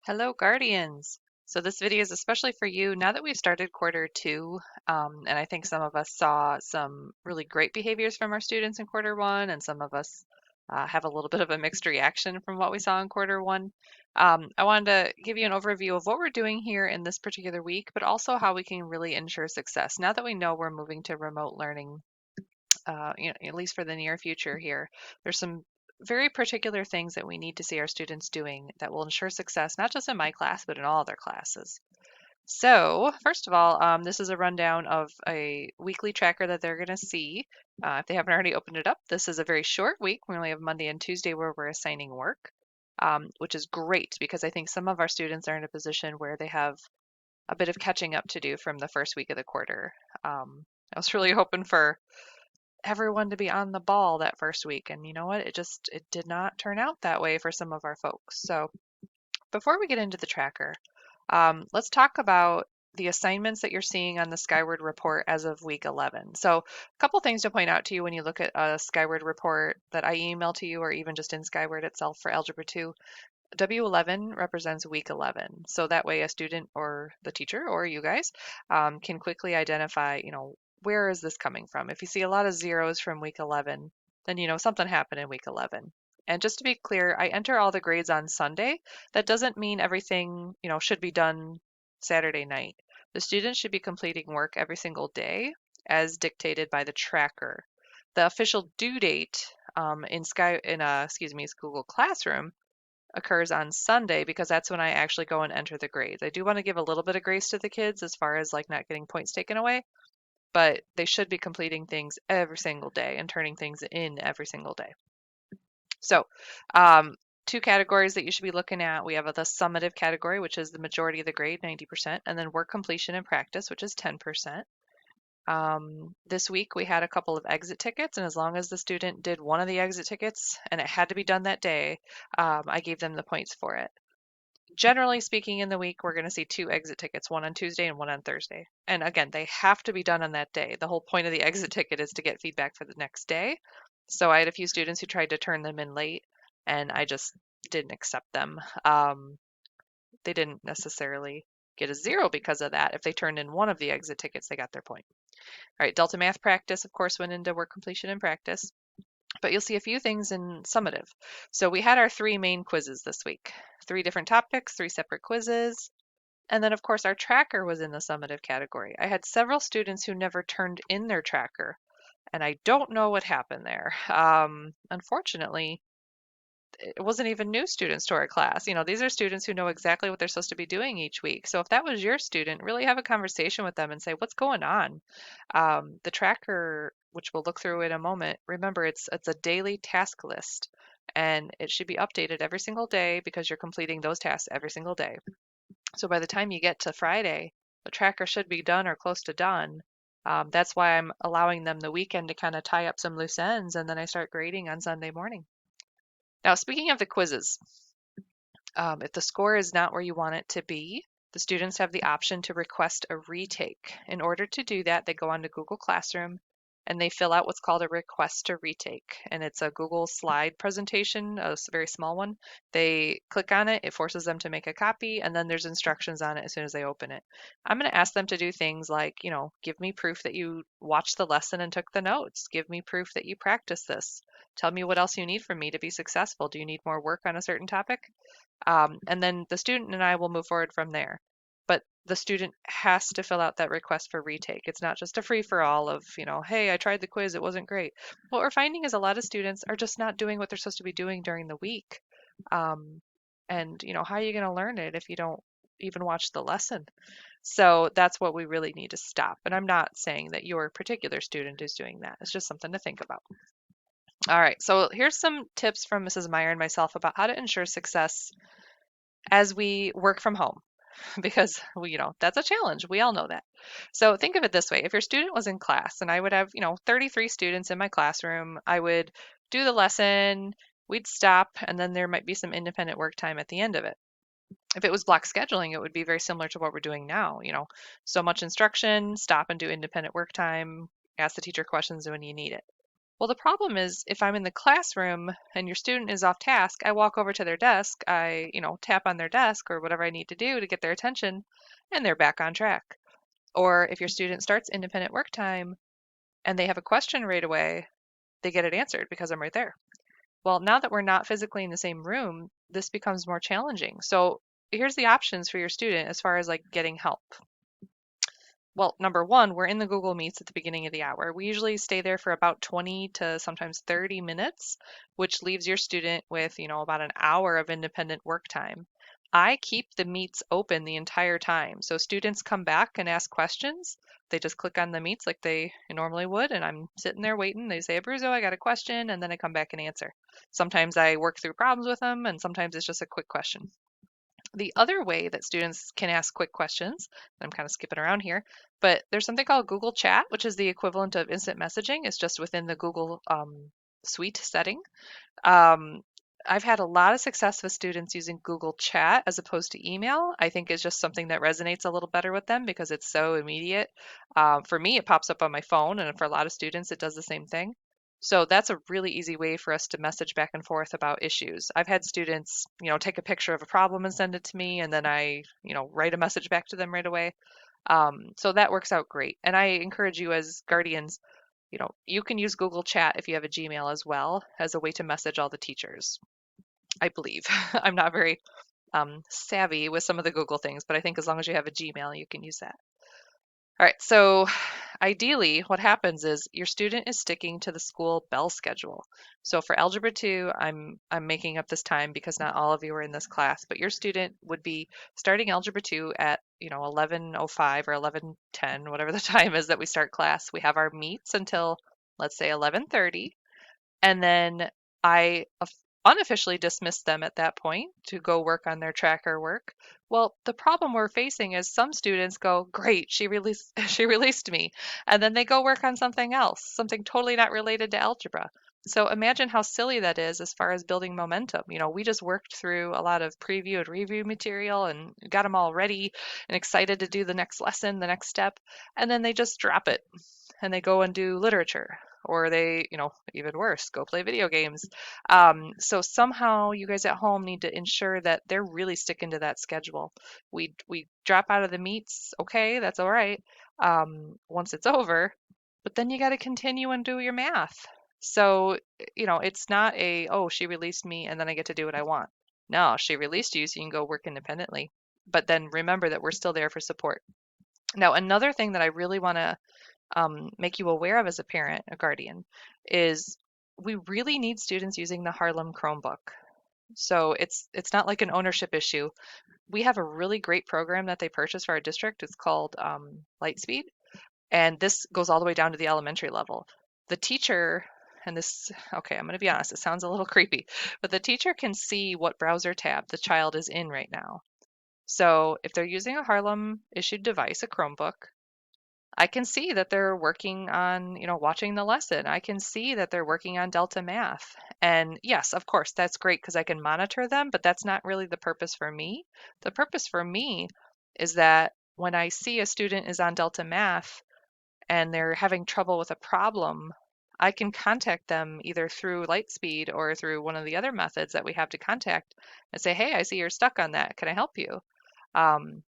Hello, Guardians. So this video is especially for you now that we've started quarter two, and I think some of us saw some really great behaviors from our students in quarter one, and some of us have a little bit of a mixed reaction from what we saw in quarter one. I wanted to give you an overview of what we're doing here in this particular week, but also how we can really ensure success. Now that we know we're moving to remote learning, at least for the near future here, there's some very particular things that we need to see our students doing that will ensure success, not just in my class, but in all their classes. So, first of all, this is a rundown of a weekly tracker that they're going to see. If they haven't already opened it up, this is a very short week. We only have Monday and Tuesday where we're assigning work, which is great because I think some of our students are in a position where they have a bit of catching up to do from the first week of the quarter. I was really hoping for everyone to be on the ball that first week. And you know what? It did not turn out that way for some of our folks. So before we get into the tracker, let's talk about the assignments that you're seeing on the Skyward report as of week 11. So a couple things to point out to you when you look at a Skyward report that I email to you or even just in Skyward itself for Algebra 2. W11 represents week 11. So that way a student or the teacher or you guys can quickly identify, where is this coming from? If you see a lot of zeros from week 11, then you know something happened in week 11. And just to be clear, I enter all the grades on Sunday. That doesn't mean everything, should be done Saturday night. The students should be completing work every single day as dictated by the tracker. The official due date in Google Classroom occurs on Sunday because that's when I actually go and enter the grades. I do want to give a little bit of grace to the kids as far as like not getting points taken away, but they should be completing things every single day and turning things in every single day. So, two categories that you should be looking at. We have the summative category, which is the majority of the grade, 90%, and then work completion and practice, which is 10%. This week we had a couple of exit tickets, and as long as the student did one of the exit tickets and it had to be done that day, I gave them the points for it. Generally speaking, in the week, we're going to see two exit tickets, one on Tuesday and one on Thursday. And again, they have to be done on that day. The whole point of the exit ticket is to get feedback for the next day. So I had a few students who tried to turn them in late, and I just didn't accept them. They didn't necessarily get a zero because of that. If they turned in one of the exit tickets, they got their point. All right, Delta Math practice, of course, went into work completion and practice. But you'll see a few things in summative. So we had our three main quizzes this week, three different topics, three separate quizzes. And then, of course, our tracker was in the summative category. I had several students who never turned in their tracker, and I don't know what happened there. Unfortunately, it wasn't even new students to our class. These are students who know exactly what they're supposed to be doing each week. So if that was your student, really have a conversation with them and say, what's going on? The tracker, which we'll look through in a moment, remember it's a daily task list and it should be updated every single day because you're completing those tasks every single day. So by the time you get to Friday, the tracker should be done or close to done. That's why I'm allowing them the weekend to kind of tie up some loose ends and then I start grading on Sunday morning. Now, speaking of the quizzes, if the score is not where you want it to be, the students have the option to request a retake. In order to do that, they go onto Google Classroom and they fill out what's called a request to retake. And it's a Google slide presentation, a very small one. They click on it, it forces them to make a copy, and then there's instructions on it as soon as they open it. I'm going to ask them to do things like, give me proof that you watched the lesson and took the notes. Give me proof that you practiced this. Tell me what else you need from me to be successful. Do you need more work on a certain topic? And then the student and I will move forward from there. But the student has to fill out that request for retake. It's not just a free for all of, hey, I tried the quiz, it wasn't great. What we're finding is a lot of students are just not doing what they're supposed to be doing during the week. And, how are you going to learn it if you don't even watch the lesson? So that's what we really need to stop. And I'm not saying that your particular student is doing that. It's just something to think about. All right, so here's some tips from Mrs. Meyer and myself about how to ensure success as we work from home because that's a challenge. We all know that. So think of it this way. If your student was in class and I would have, 33 students in my classroom, I would do the lesson, we'd stop, and then there might be some independent work time at the end of it. If it was block scheduling, it would be very similar to what we're doing now. So much instruction, stop and do independent work time, ask the teacher questions when you need it. Well, the problem is if I'm in the classroom and your student is off task, I walk over to their desk, tap on their desk or whatever I need to do to get their attention, and they're back on track. Or if your student starts independent work time and they have a question right away, they get it answered because I'm right there. Well, now that we're not physically in the same room, this becomes more challenging. So here's the options for your student as far as like getting help. Well, number one, we're in the Google Meets at the beginning of the hour. We usually stay there for about 20 to sometimes 30 minutes, which leaves your student with, about an hour of independent work time. I keep the meets open the entire time. So students come back and ask questions. They just click on the meets like they normally would, and I'm sitting there waiting. They say, Abruzzo, I got a question, and then I come back and answer. Sometimes I work through problems with them, and sometimes it's just a quick question. The other way that students can ask quick questions, I'm kind of skipping around here, but there's something called Google Chat, which is the equivalent of instant messaging. It's just within the Google Suite setting. Um, I've had a lot of success with students using Google Chat as opposed to email. I think it's just something that resonates a little better with them because it's so immediate. For me, it pops up on my phone, and for a lot of students, it does the same thing. So that's a really easy way for us to message back and forth about issues. I've had students, take a picture of a problem and send it to me, and then I, write a message back to them right away. So that works out great. And I encourage you as guardians, you can use Google Chat if you have a Gmail as well as a way to message all the teachers, I believe. I'm not very savvy with some of the Google things, but I think as long as you have a Gmail, you can use that. All right, so ideally what happens is your student is sticking to the school bell schedule. So for Algebra 2, I'm making up this time because not all of you are in this class, but your student would be starting Algebra 2 at, 11:05 or 11:10, whatever the time is that we start class. We have our meets until, let's say, 11:30, and then I unofficially dismissed them at that point to go work on their tracker work. Well, the problem we're facing is some students go, "Great, she released she released me." And then they go work on something else, something totally not related to algebra. So imagine how silly that is as far as building momentum. We just worked through a lot of preview and review material and got them all ready and excited to do the next lesson, the next step, and then they just drop it and they go and do literature, or they, even worse, go play video games. So somehow you guys at home need to ensure that they're really sticking to that schedule. We drop out of the meets, okay, that's all right, once it's over, but then you got to continue and do your math. So, it's not a, oh, she released me and then I get to do what I want. No, she released you so you can go work independently. But then remember that we're still there for support. Now, another thing that I really want to make you aware of as a parent, a guardian, is we really need students using the Harlem Chromebook. So it's not like an ownership issue. We have a really great program that they purchased for our district. It's called Lightspeed, and this goes all the way down to the elementary level. The teacher, and this, okay, I'm going to be honest, it sounds a little creepy, but the teacher can see what browser tab the child is in right now. So if they're using a Harlem issued device, a Chromebook, I can see that they're working on, watching the lesson. I can see that they're working on Delta Math. And yes, of course, that's great because I can monitor them, but that's not really the purpose for me. The purpose for me is that when I see a student is on Delta Math and they're having trouble with a problem, I can contact them either through Lightspeed or through one of the other methods that we have to contact and say, hey, I see you're stuck on that. Can I help you? Um,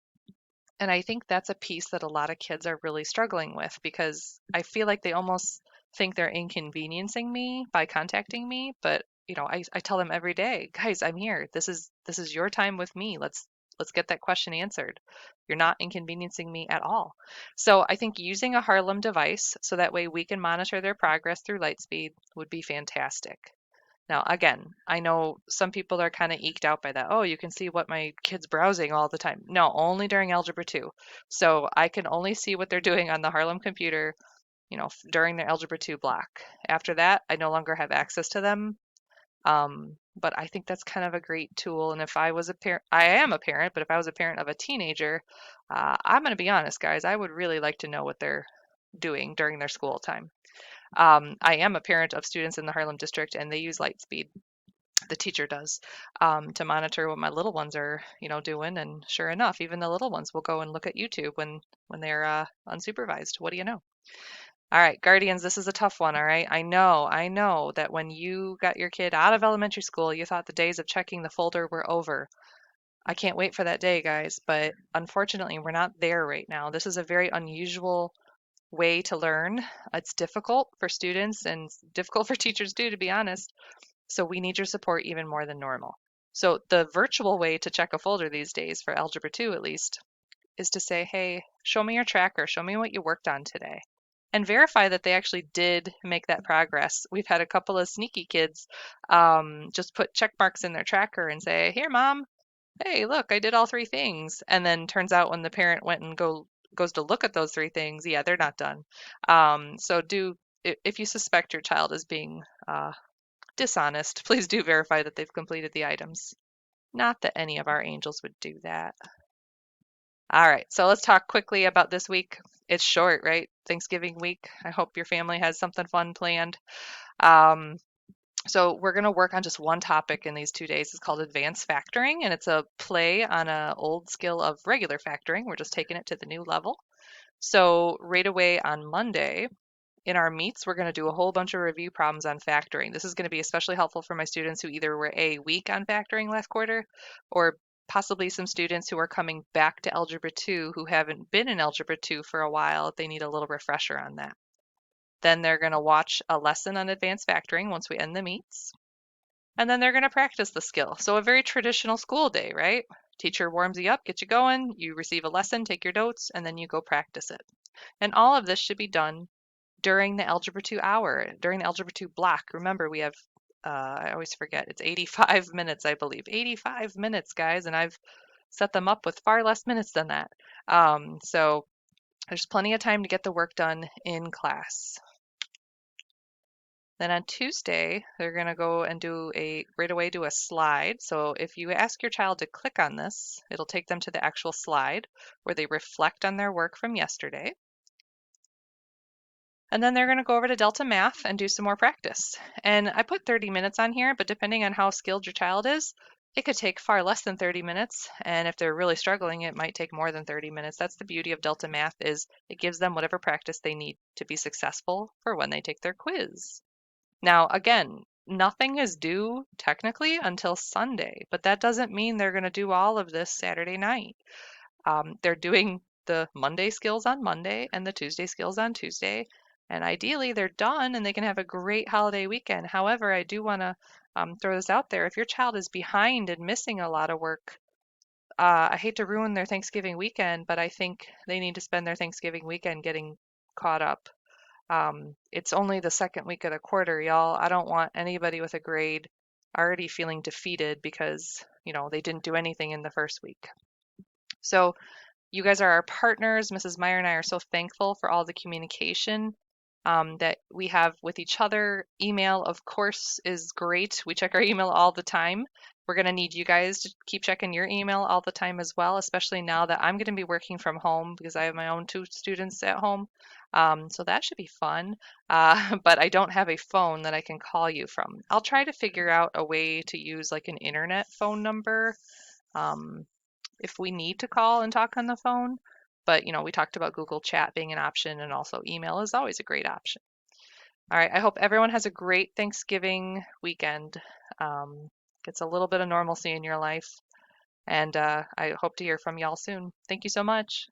and I think that's a piece that a lot of kids are really struggling with because I feel like they almost think they're inconveniencing me by contacting me. But, I tell them every day, guys, I'm here. This is your time with me. Let's get that question answered. You're not inconveniencing me at all. So I think using a Harlem device so that way we can monitor their progress through Lightspeed would be fantastic. Now, again, I know some people are kind of eked out by that. Oh, you can see what my kid's browsing all the time. No, only during Algebra 2. So I can only see what they're doing on the Harlem computer, during their Algebra 2 block. After that, I no longer have access to them. But I think that's kind of a great tool. And if I was a parent, I am a parent, but if I was a parent of a teenager, I'm going to be honest, guys, I would really like to know what they're doing during their school time. I am a parent of students in the Harlem district, and they use Lightspeed. The teacher does, to monitor what my little ones are, doing. And sure enough, even the little ones will go and look at YouTube when they're unsupervised. What do you know? All right, guardians, this is a tough one, all right? I know that when you got your kid out of elementary school, you thought the days of checking the folder were over. I can't wait for that day, guys, but unfortunately, we're not there right now. This is a very unusual way to learn. It's difficult for students and difficult for teachers too, to be honest. So we need your support even more than normal. So the virtual way to check a folder these days, for Algebra 2 at least, is to say, hey, show me your tracker, show me what you worked on today. And verify that they actually did make that progress. We've had a couple of sneaky kids just put check marks in their tracker and say, here, mom, hey, look, I did all three things. And then turns out when the parent went and goes to look at those three things, yeah, they're not done. So if you suspect your child is being dishonest, please do verify that they've completed the items. Not that any of our angels would do that. All right, so let's talk quickly about this week. It's short, right? Thanksgiving week. I hope your family has something fun planned. Um, so we're going to work on just one topic in these 2 days. It's called advanced factoring, and it's a play on an old skill of regular factoring. We're just taking it to the new level. So right away on Monday, in our meets, we're going to do a whole bunch of review problems on factoring. This is going to be especially helpful for my students who either were weak on factoring last quarter, or possibly some students who are coming back to Algebra 2 who haven't been in Algebra 2 for a while. They need a little refresher on that. Then they're going to watch a lesson on advanced factoring once we end the meets. And then they're going to practice the skill. So a very traditional school day, right? Teacher warms you up, gets you going, you receive a lesson, take your notes, and then you go practice it. And all of this should be done during the Algebra 2 hour, during the Algebra 2 block. Remember, we have, I always forget, it's 85 minutes, I believe. 85 minutes, guys, and I've set them up with far less minutes than that. So there's plenty of time to get the work done in class. Then on Tuesday, they're going to go and right away do a slide. So if you ask your child to click on this, it'll take them to the actual slide where they reflect on their work from yesterday. And then they're going to go over to Delta Math and do some more practice. And I put 30 minutes on here, but depending on how skilled your child is, it could take far less than 30 minutes. And if they're really struggling, it might take more than 30 minutes. That's the beauty of Delta Math is it gives them whatever practice they need to be successful for when they take their quiz. Now, again, nothing is due technically until Sunday, but that doesn't mean they're going to do all of this Saturday night. They're doing the Monday skills on Monday and the Tuesday skills on Tuesday. And ideally, they're done and they can have a great holiday weekend. However, I do want to throw this out there. If your child is behind and missing a lot of work, I hate to ruin their Thanksgiving weekend, but I think they need to spend their Thanksgiving weekend getting caught up. It's only the second week of the quarter, y'all. I don't want anybody with a grade already feeling defeated because, they didn't do anything in the first week. So you guys are our partners. Mrs. Meyer and I are so thankful for all the communication that we have with each other. Email, of course, is great. We check our email all the time. We're going to need you guys to keep checking your email all the time as well, especially now that I'm going to be working from home because I have my own two students at home. So that should be fun. But I don't have a phone that I can call you from. I'll try to figure out a way to use like an internet phone number. Um, if we need to call and talk on the phone. But, we talked about Google Chat being an option and also email is always a great option. All right, I hope everyone has a great Thanksgiving weekend. Gets a little bit of normalcy in your life. And I hope to hear from y'all soon. Thank you so much.